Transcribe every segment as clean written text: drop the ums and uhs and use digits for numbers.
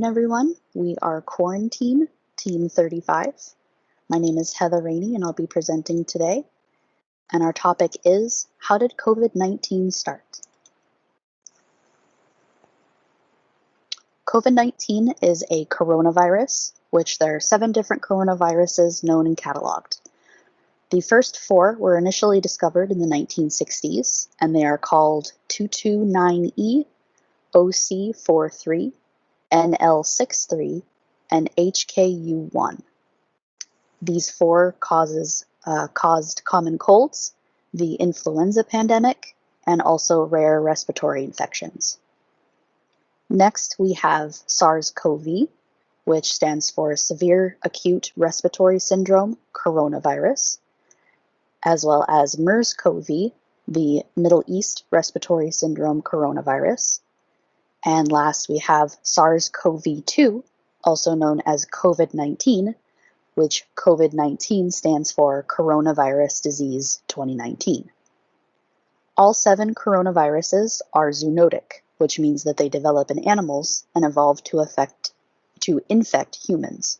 everyone. We are Quaranteam, Team 35. My name is Heather Rainey, and I'll be presenting today. And our topic is, how did COVID-19 start? COVID-19 is a coronavirus, which there are 7 different coronaviruses known and cataloged. The first 4 were initially discovered in the 1960s, and they are called 229E, OC43, NL63, and HKU1. These 4 caused common colds, the influenza pandemic, and also rare respiratory infections. Next, we have SARS-CoV, which stands for Severe Acute Respiratory Syndrome Coronavirus, as well as MERS-CoV, the Middle East Respiratory Syndrome Coronavirus. And last, we have SARS-CoV-2, also known as COVID-19, which COVID-19 stands for Coronavirus Disease 2019. All 7 coronaviruses are zoonotic, which means that they develop in animals and evolve to infect humans.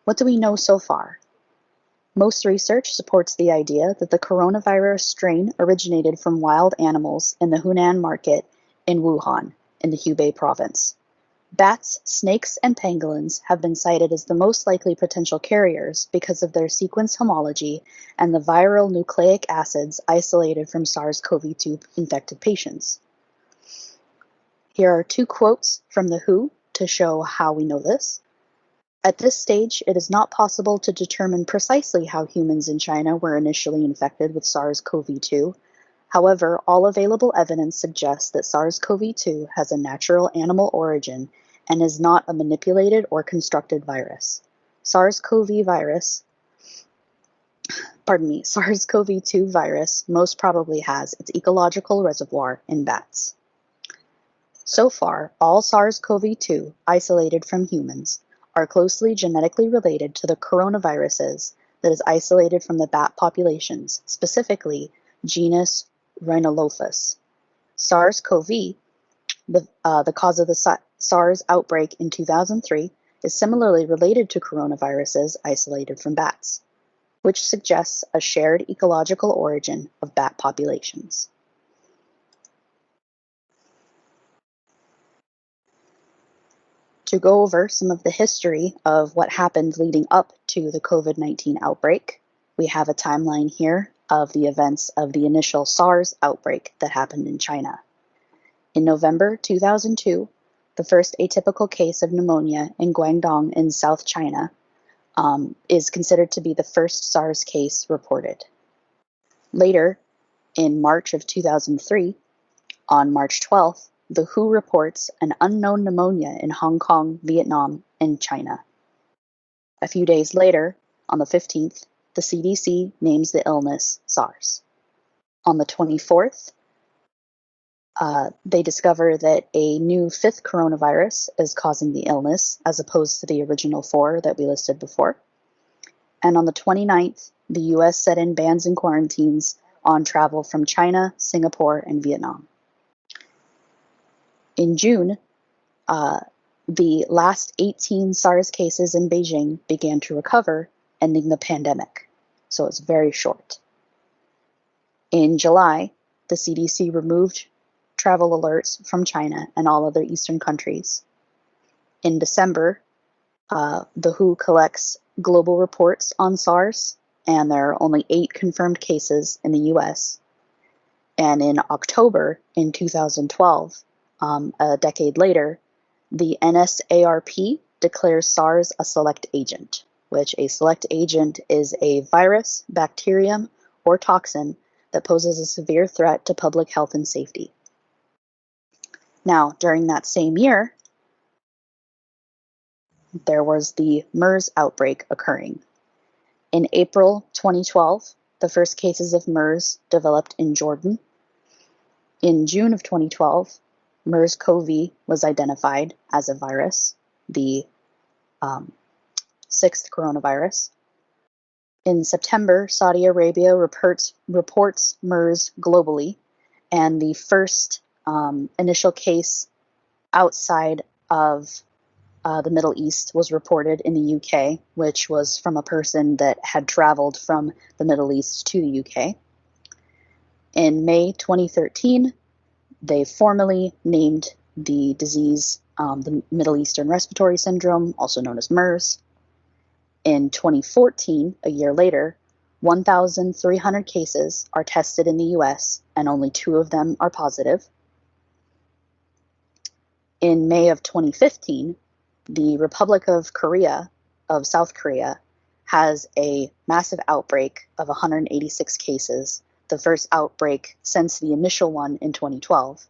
What do we know so far? Most research supports the idea that the coronavirus strain originated from wild animals in the Hunan market in Wuhan, in the Hubei province. Bats, snakes, and pangolins have been cited as the most likely potential carriers because of their sequence homology and the viral nucleic acids isolated from SARS-CoV-2 infected patients. Here are 2 quotes from the WHO to show how we know this. At this stage, it is not possible to determine precisely how humans in China were initially infected with SARS-CoV-2. However, all available evidence suggests that SARS-CoV-2 has a natural animal origin and is not a manipulated or constructed virus. SARS-CoV-2 virus most probably has its ecological reservoir in bats. So far, all SARS-CoV-2 isolated from humans are closely genetically related to the coronaviruses that is isolated from the bat populations, specifically genus Rhinolophus. SARS-CoV, the cause of the SARS outbreak in 2003, is similarly related to coronaviruses isolated from bats, which suggests a shared ecological origin of bat populations. To go over some of the history of what happened leading up to the COVID-19 outbreak, we have a timeline here of the events of the initial SARS outbreak that happened in China. In November 2002, the first atypical case of pneumonia in Guangdong in South China is considered to be the first SARS case reported. Later, in March of 2003, on March 12th, the WHO reports an unknown pneumonia in Hong Kong, Vietnam, and China. A few days later, on the 15th, the CDC names the illness SARS. On the 24th, they discover that a new 5th coronavirus is causing the illness, as opposed to the original 4 that we listed before. And on the 29th, the US set in bans and quarantines on travel from China, Singapore, and Vietnam. In June, the last 18 SARS cases in Beijing began to recover, ending the pandemic. So it's very short. In July, the CDC removed travel alerts from China and all other Eastern countries. In December, the WHO collects global reports on SARS, and there are only 8 confirmed cases in the US. And in October in 2012, a decade later, the NSARP declares SARS a select agent, which a select agent is a virus, bacterium, or toxin that poses a severe threat to public health and safety. Now, during that same year, there was the MERS outbreak occurring. In April 2012, the first cases of MERS developed in Jordan. In June of 2012, MERS-CoV was identified as a virus, the 6th coronavirus. In September, Saudi Arabia reports MERS globally, and the first initial case outside of the Middle East was reported in the UK, which was from a person that had traveled from the Middle East to the UK. In May 2013, they formally named the disease the Middle Eastern Respiratory Syndrome, also known as MERS. In 2014, a year later, 1,300 cases are tested in the US, and only 2 of them are positive. In May of 2015, the Republic of South Korea, has a massive outbreak of 186 cases, the first outbreak since the initial one in 2012.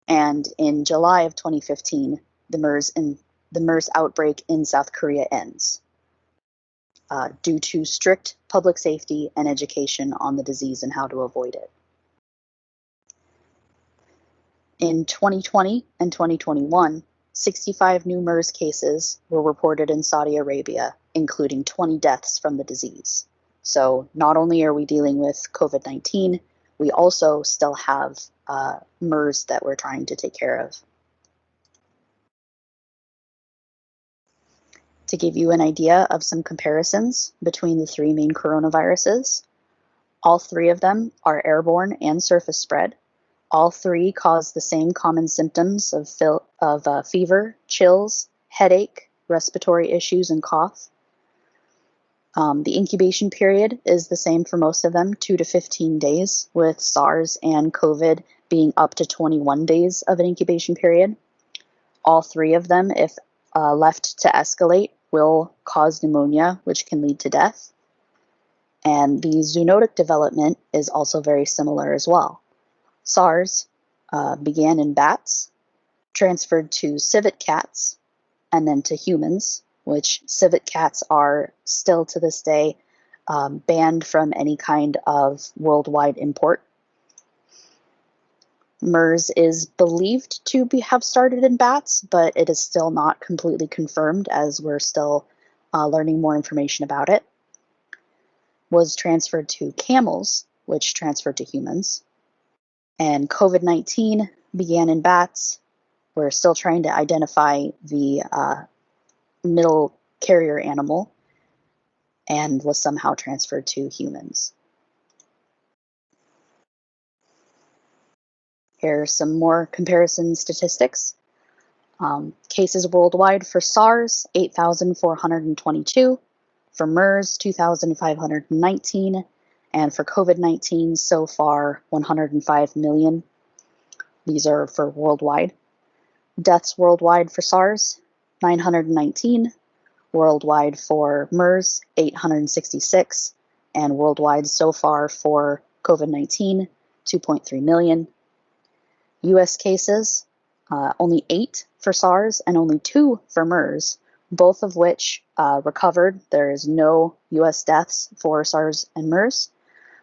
And in July of 2015, the MERS outbreak in South Korea ends due to strict public safety and education on the disease and how to avoid it. In 2020 and 2021, 65 new MERS cases were reported in Saudi Arabia, including 20 deaths from the disease. So not only are we dealing with COVID-19, we also still have MERS that we're trying to take care of. To give you an idea of some comparisons between the 3 main coronaviruses, all 3 of them are airborne and surface spread. All 3 cause the same common symptoms of fever, chills, headache, respiratory issues, and cough. The incubation period is the same for most of them, 2 to 15 days, with SARS and COVID being up to 21 days of an incubation period. All 3 of them, if left to escalate, will cause pneumonia, which can lead to death. And the zoonotic development is also very similar as well. SARS began in bats, transferred to civet cats, and then to humans, which civet cats are still to this day banned from any kind of worldwide import. MERS is believed to have started in bats, but it is still not completely confirmed as we're still learning more information about it. Was transferred to camels, which transferred to humans. And COVID-19 began in bats. We're still trying to identify the middle carrier animal and was somehow transferred to humans. Here are some more comparison statistics. Cases worldwide for SARS, 8,422. For MERS, 2,519. And for COVID-19, so far, 105 million. These are for worldwide. Deaths worldwide for SARS, 919. Worldwide for MERS, 866. And worldwide so far for COVID-19, 2.3 million. US cases, only 8 for SARS and only 2 for MERS, both of which recovered. There is no US deaths for SARS and MERS.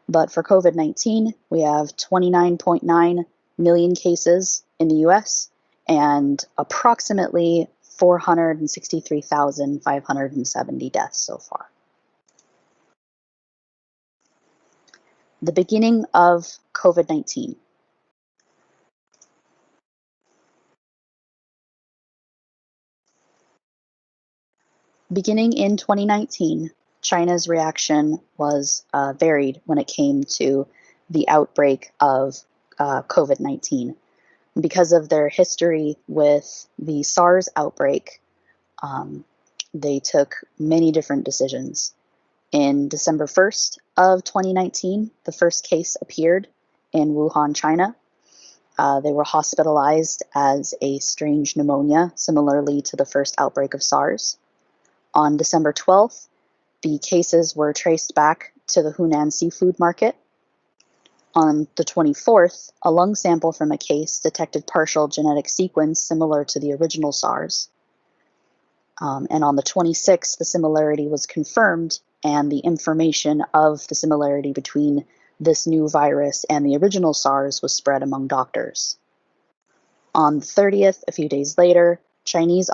But for COVID-19, we have 29.9 million cases in the US and approximately 463,570 deaths so far. The beginning of COVID-19. Beginning in 2019, China's reaction was varied when it came to the outbreak of COVID-19. Because of their history with the SARS outbreak, they took many different decisions. In December 1st of 2019, the first case appeared in Wuhan, China. They were hospitalized as a strange pneumonia, similarly to the first outbreak of SARS. On December 12th, the cases were traced back to the Hunan seafood market. On the 24th, a lung sample from a case detected partial genetic sequence similar to the original SARS. And on the 26th, the similarity was confirmed, and the information of the similarity between this new virus and the original SARS was spread among doctors. On the 30th, a few days later, Chinese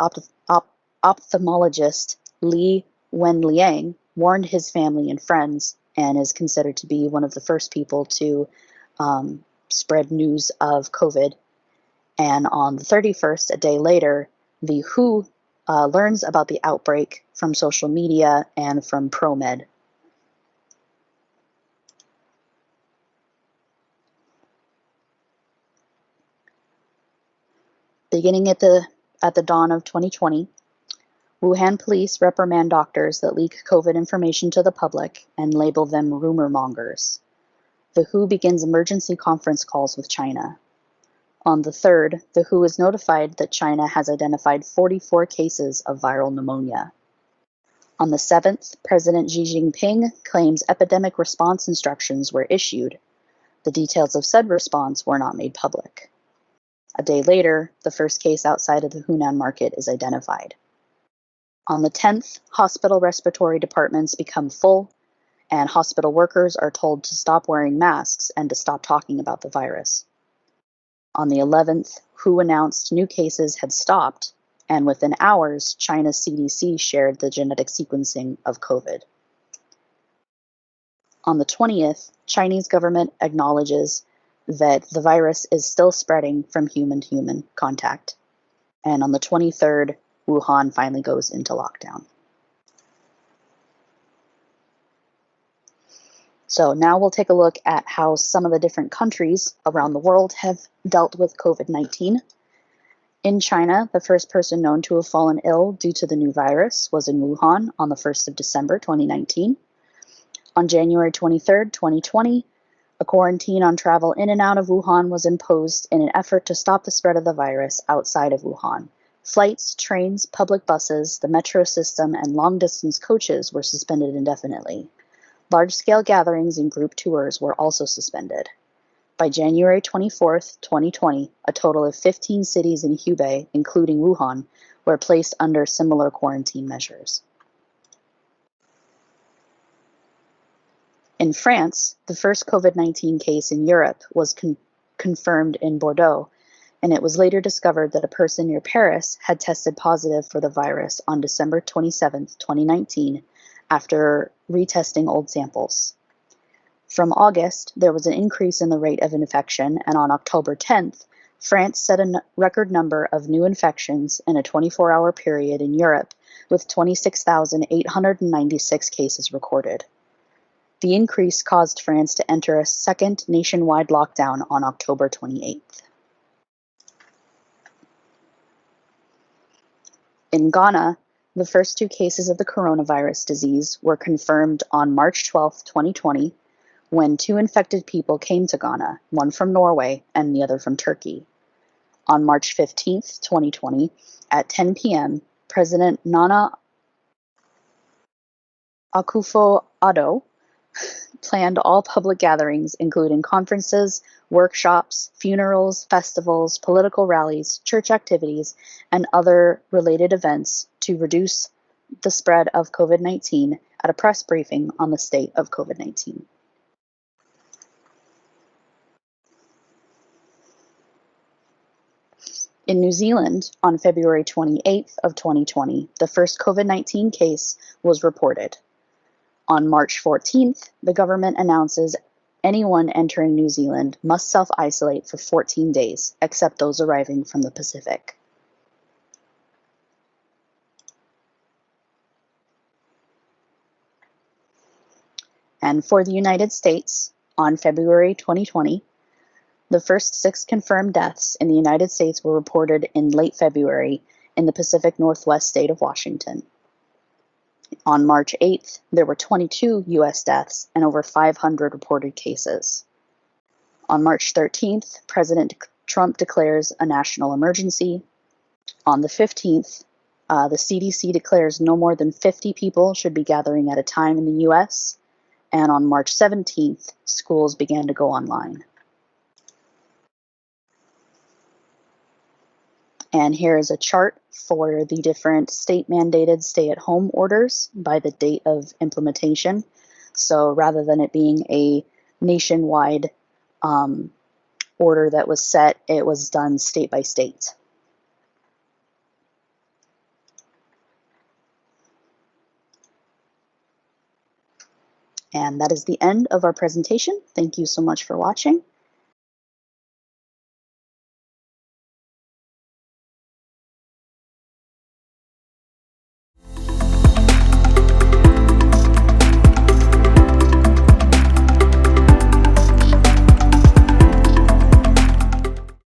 ophthalmologist Li Wenliang warned his family and friends and is considered to be one of the first people to spread news of COVID. And on the 31st, a day later, the WHO learns about the outbreak from social media and from ProMed. Beginning at the dawn of 2020, Wuhan police reprimand doctors that leak COVID information to the public and label them rumor mongers. The WHO begins emergency conference calls with China. On the 3rd, the WHO is notified that China has identified 44 cases of viral pneumonia. On the 7th, President Xi Jinping claims epidemic response instructions were issued. The details of said response were not made public. A day later, the first case outside of the Hunan market is identified. On the 10th, hospital respiratory departments become full, and hospital workers are told to stop wearing masks and to stop talking about the virus. On the 11th, WHO announced new cases had stopped, and within hours, China's CDC shared the genetic sequencing of COVID. On the 20th, Chinese government acknowledges that the virus is still spreading from human-to-human contact. And on the 23rd, Wuhan finally goes into lockdown. So now we'll take a look at how some of the different countries around the world have dealt with COVID-19. In China, the first person known to have fallen ill due to the new virus was in Wuhan on the 1st of December 2019. On January 23rd, 2020, a quarantine on travel in and out of Wuhan was imposed in an effort to stop the spread of the virus outside of Wuhan. Flights, trains, public buses, the metro system, and long-distance coaches were suspended indefinitely. Large-scale gatherings and group tours were also suspended. By January 24th, 2020, a total of 15 cities in Hubei, including Wuhan, were placed under similar quarantine measures. In France, the first COVID-19 case in Europe was confirmed in Bordeaux, and it was later discovered that a person near Paris had tested positive for the virus on December 27, 2019, after retesting old samples. From August, there was an increase in the rate of infection, and on October 10th, France set a record number of new infections in a 24-hour period in Europe, with 26,896 cases recorded. The increase caused France to enter a second nationwide lockdown on October 28th. In Ghana, the first 2 cases of the coronavirus disease were confirmed on March 12, 2020, when 2 infected people came to Ghana, one from Norway and the other from Turkey. On March 15, 2020, at 10 p.m., President Nana Akufo-Addo planned all public gatherings, including conferences, workshops, funerals, festivals, political rallies, church activities, and other related events to reduce the spread of COVID-19 at a press briefing on the state of COVID-19. In New Zealand, on February 28th of 2020, the first COVID-19 case was reported. On March 14th, the government announces anyone entering New Zealand must self-isolate for 14 days, except those arriving from the Pacific. And for the United States, on February 2020, the first 6 confirmed deaths in the United States were reported in late February in the Pacific Northwest state of Washington. On March 8th, there were 22 U.S. deaths and over 500 reported cases. On March 13th, President Trump declares a national emergency. On the 15th, the CDC declares no more than 50 people should be gathering at a time in the U.S. And on March 17th, schools began to go online. And here is a chart for the different state-mandated stay-at-home orders by the date of implementation. So rather than it being a nationwide order that was set, it was done state by state. And that is the end of our presentation. Thank you so much for watching.